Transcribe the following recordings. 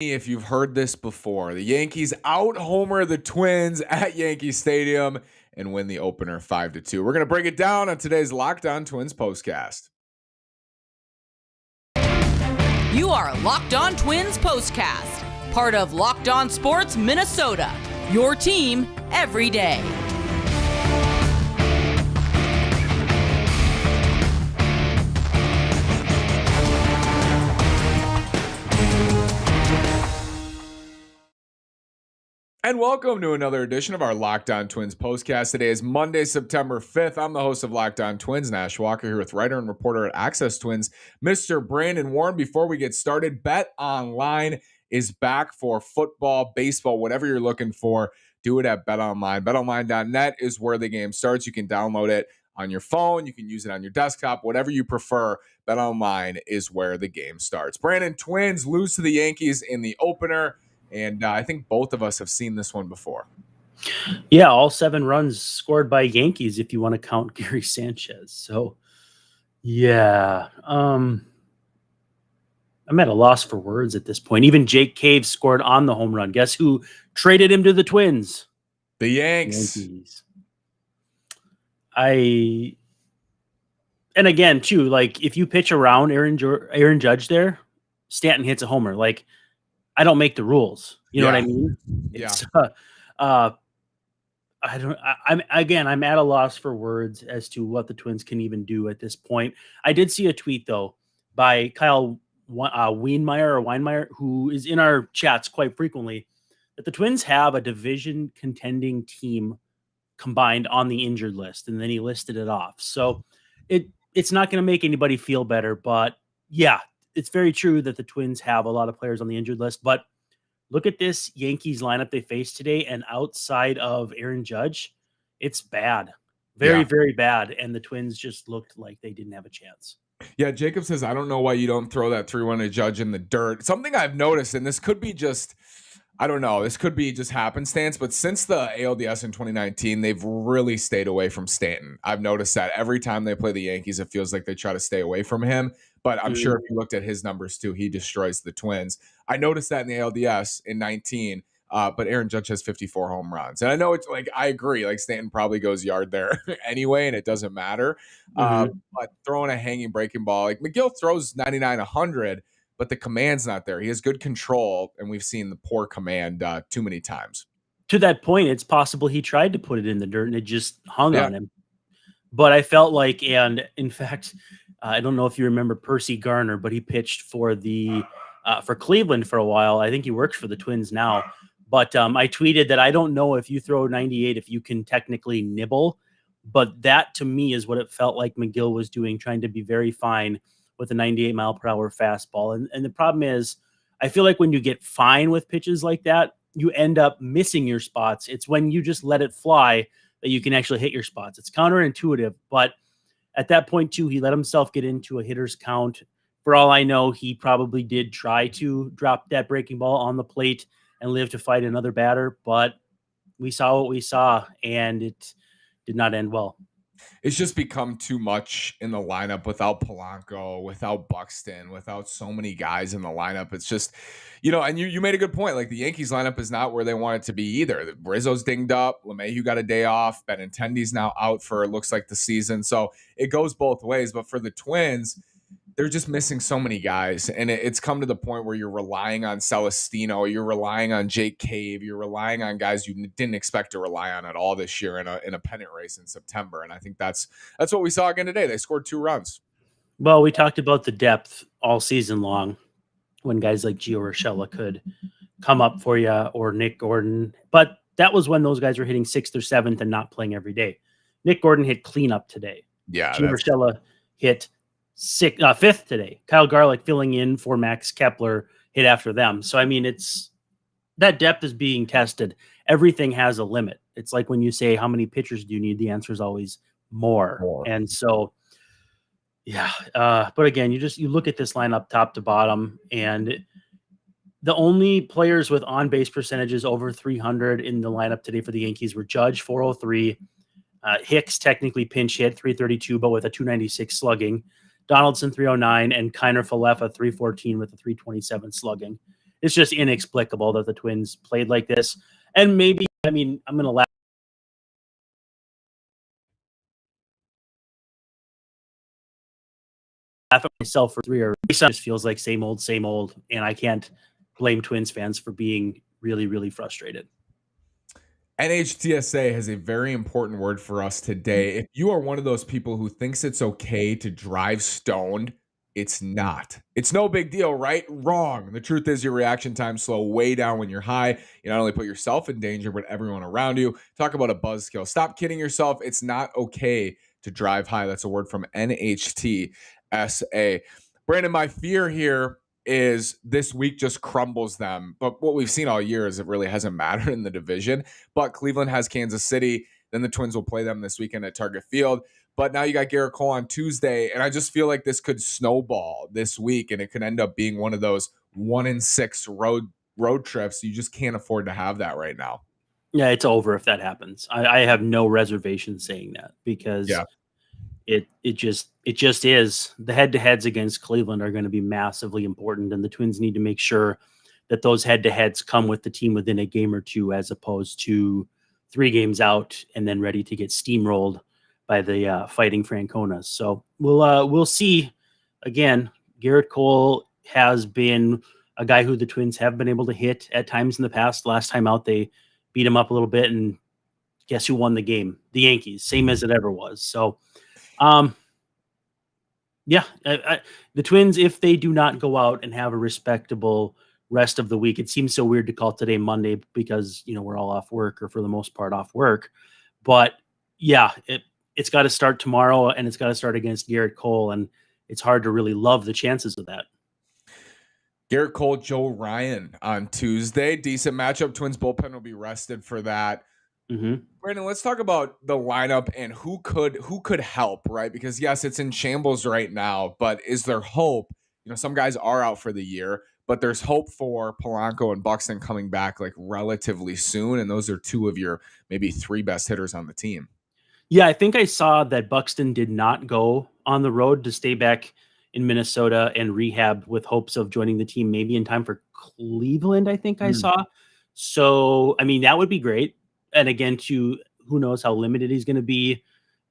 If you've heard this before, the Yankees out-homer the Twins at Yankee Stadium and win the opener 5-2. We're going to break it down on today's Locked On Twins postcast. You are Locked On Twins postcast, part of Locked On Sports Minnesota, your team every day. And welcome to another edition of our Locked On Twins postcast. Today is Monday, September 5th. I'm the host of Locked On Twins, Nash Walker, here with writer and reporter at Access Twins, Mr. Brandon Warren. Before we get started, Bet Online is back for football, baseball, whatever you're looking for. Do it at Bet Online. BetOnline.net is where the game starts. You can download it on your phone. You can use it on your desktop, whatever you prefer. Bet Online is where the game starts. Brandon, Twins lose to the Yankees in the opener. And I think both of us have seen this one before. Yeah, all 7 runs scored by Yankees if you want to count Gary Sanchez. So, yeah. I'm at a loss for words at this point. Even Jake Cave scored on the home run. Guess who traded him to the Twins? The Yankees. And again, too, like if you pitch around Aaron Judge there, Stanton hits a homer. Like, I don't make the rules. You know what I mean? It's, I'm at a loss for words as to what the Twins can even do at this point. I did see a tweet though by Kyle Weinmeier, who is in our chats quite frequently, that the Twins have a division contending team combined on the injured list, and then he listed it off. So it's not going to make anybody feel better, but yeah. It's very true that the Twins have a lot of players on the injured list, but look at this Yankees lineup they faced today, and outside of Aaron Judge, it's bad. Very bad, and the Twins just looked like they didn't have a chance. Yeah, Jacob says, I don't know why you don't throw that 3-1 to Judge in the dirt. Something I've noticed, and this could be just, I don't know, this could be just happenstance, but since the ALDS in 2019, they've really stayed away from Stanton. I've noticed that every time they play the Yankees, it feels like they try to stay away from him. But I'm sure if you looked at his numbers too, he destroys the Twins. I noticed that in the ALDS in 19, but Aaron Judge has 54 home runs. And I know it's like, I agree, like Stanton probably goes yard there anyway, and it doesn't matter. But throwing a hanging breaking ball, like McGill throws 99, 100, but the command's not there. He has good control, and we've seen the poor command too many times. To that point, it's possible he tried to put it in the dirt and it just hung on him. But I felt like, and in fact, I don't know if you remember Percy Garner, but he pitched for for Cleveland for a while. I think he works for the Twins now. But I tweeted that I don't know if you throw 98, if you can technically nibble. But that, to me, is what it felt like McGill was doing, trying to be very fine with a 98-mile-per-hour fastball. And the problem is, I feel like when you get fine with pitches like that, you end up missing your spots. It's when you just let it fly that you can actually hit your spots. It's counterintuitive, but at that point, too, he let himself get into a hitter's count. For all I know, he probably did try to drop that breaking ball on the plate and live to fight another batter, but we saw what we saw, and it did not end well. It's just become too much in the lineup without Polanco, without Buxton, without so many guys in the lineup. It's just, and you made a good point. Like the Yankees lineup is not where they want it to be either. Rizzo's dinged up. LeMahieu got a day off. Benintendi's now out for, it looks like, the season. So it goes both ways. But for the Twins, they're just missing so many guys. And it's come to the point where you're relying on Celestino, you're relying on Jake Cave, you're relying on guys you didn't expect to rely on at all this year in a pennant race in September. And I think that's what we saw again today. They scored 2 runs. Well, we talked about the depth all season long when guys like Gio Urshela could come up for you, or Nick Gordon. But that was when those guys were hitting 6th or 7th and not playing every day. Nick Gordon hit cleanup today. Yeah. Gio Urshela hit 5th today. Kyle Garlick filling in for Max Kepler hit after them. So, I mean, it's that depth is being tested. Everything has a limit. It's like when you say, how many pitchers do you need? The answer is always more. And so, yeah. But again, you look at this lineup top to bottom, and the only players with on-base percentages over 300 in the lineup today for the Yankees were Judge, 403, Hicks technically pinch hit, 332, but with a 296 slugging. Donaldson, 309, and Kiner Falefa, 314 with a 327 slugging. it's just inexplicable that the Twins played like this. And maybe, I mean, I'm going to laugh at myself for 3 or it just feels like same old, and I can't blame Twins fans for being really, really frustrated. NHTSA has a very important word for us today. If you are one of those people who thinks it's okay to drive stoned, it's not. It's no big deal, right? Wrong. The truth is your reaction time slow way down when you're high. You not only put yourself in danger, but everyone around you. Talk about a buzzkill. Stop kidding yourself. It's not okay to drive high. That's a word from NHTSA. Brandon, my fear here is this week just crumbles them. But what we've seen all year is it really hasn't mattered in the division. But Cleveland has Kansas City. Then the Twins will play them this weekend at Target Field. But now you got Garrett Cole on Tuesday. And I just feel like this could snowball this week. And it could end up being one of those 1-in-6 road trips. You just can't afford to have that right now. Yeah, it's over if that happens. I have no reservation saying that because it just is. The head-to-heads against Cleveland are going to be massively important, and the Twins need to make sure that those head-to-heads come with the team within a game or two, as opposed to 3 games out and then ready to get steamrolled by the Fighting Franconas. So we'll see. Again, Garrett Cole has been a guy who the Twins have been able to hit at times in the past. Last time out, they beat him up a little bit, and guess who won the game? The Yankees, same as it ever was. So, the Twins, if they do not go out and have a respectable rest of the week, it seems so weird to call today Monday because, we're all off work, or for the most part off work. But yeah, it's got to start tomorrow, and it's got to start against Garrett Cole, and it's hard to really love the chances of that. Garrett Cole, Joe Ryan on Tuesday. Decent matchup. Twins bullpen will be rested for that. Mm-hmm. Brandon, let's talk about the lineup and who could help, right? Because yes, it's in shambles right now, but is there hope? Some guys are out for the year, but there's hope for Polanco and Buxton coming back like relatively soon, and those are 2 of your maybe 3 best hitters on the team. Yeah, I think I saw that Buxton did not go on the road to stay back in Minnesota and rehab with hopes of joining the team maybe in time for Cleveland, I think I saw. So, I mean, that would be great. And again, who knows how limited he's going to be.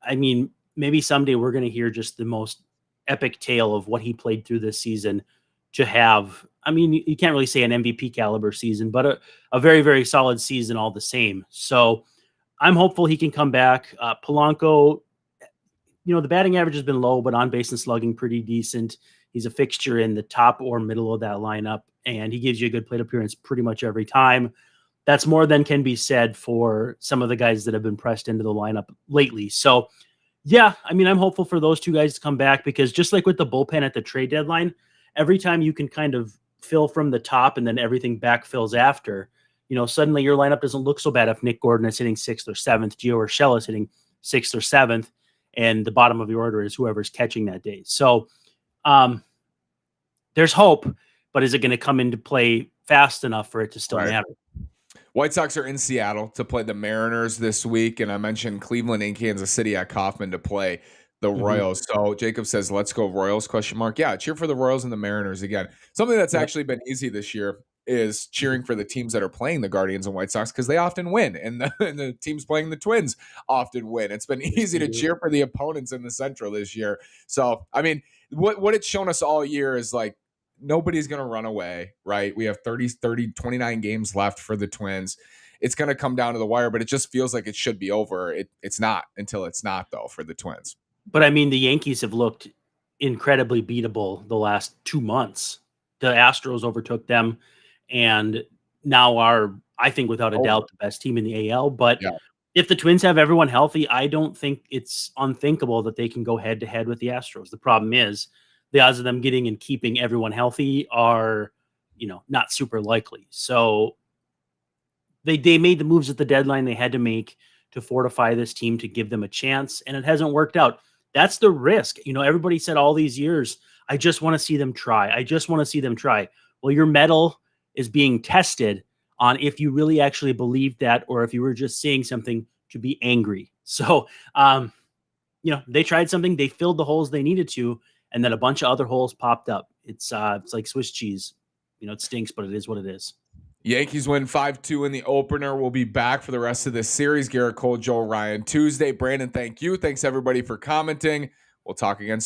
I mean, maybe someday we're going to hear just the most epic tale of what he played through this season to have. I mean, you can't really say an MVP caliber season, but a very, very solid season all the same. So I'm hopeful he can come back. Polanco, the batting average has been low, but on base and slugging pretty decent. He's a fixture in the top or middle of that lineup, and he gives you a good plate appearance pretty much every time. That's more than can be said for some of the guys that have been pressed into the lineup lately. So, yeah, I mean, I'm hopeful for those 2 guys to come back because just like with the bullpen at the trade deadline, every time you can kind of fill from the top and then everything backfills after, suddenly your lineup doesn't look so bad if Nick Gordon is hitting 6th or 7th, Gio Urshela is hitting 6th or 7th, and the bottom of your order is whoever's catching that day. So there's hope, but is it going to come into play fast enough for it to still matter? White Sox are in Seattle to play the Mariners this week, and I mentioned Cleveland and Kansas City at Kauffman to play the Royals. So Jacob says, let's go Royals, ? Yeah, cheer for the Royals and the Mariners again. Something that's actually been easy this year is cheering for the teams that are playing the Guardians and White Sox because they often win, and the teams playing the Twins often win. It's been easy to cheer for the opponents in the Central this year. So, I mean, what it's shown us all year is like, nobody's going to run away, right? We have 29 games left for the Twins. It's going to come down to the wire, but it just feels like it should be over. It's not until it's not, though, for the Twins. But, I mean, the Yankees have looked incredibly beatable the last 2 months. The Astros overtook them and now are, I think, without a doubt, the best team in the AL. But if the Twins have everyone healthy, I don't think it's unthinkable that they can go head-to-head with the Astros. The problem is the odds of them getting and keeping everyone healthy are, not super likely. So they made the moves at the deadline they had to make to fortify this team to give them a chance, and it hasn't worked out. That's the risk. Everybody said all these years, I just want to see them try. I just want to see them try. Well, your mettle is being tested on if you really actually believed that or if you were just saying something to be angry. So, they tried something, they filled the holes they needed to, and then a bunch of other holes popped up. It's like Swiss cheese. it stinks, but it is what it is. Yankees win 5-2 in the opener. We'll be back for the rest of this series. Garrett Cole, Joel Ryan Tuesday. Brandon, thank you. Thanks everybody for commenting. We'll talk again soon.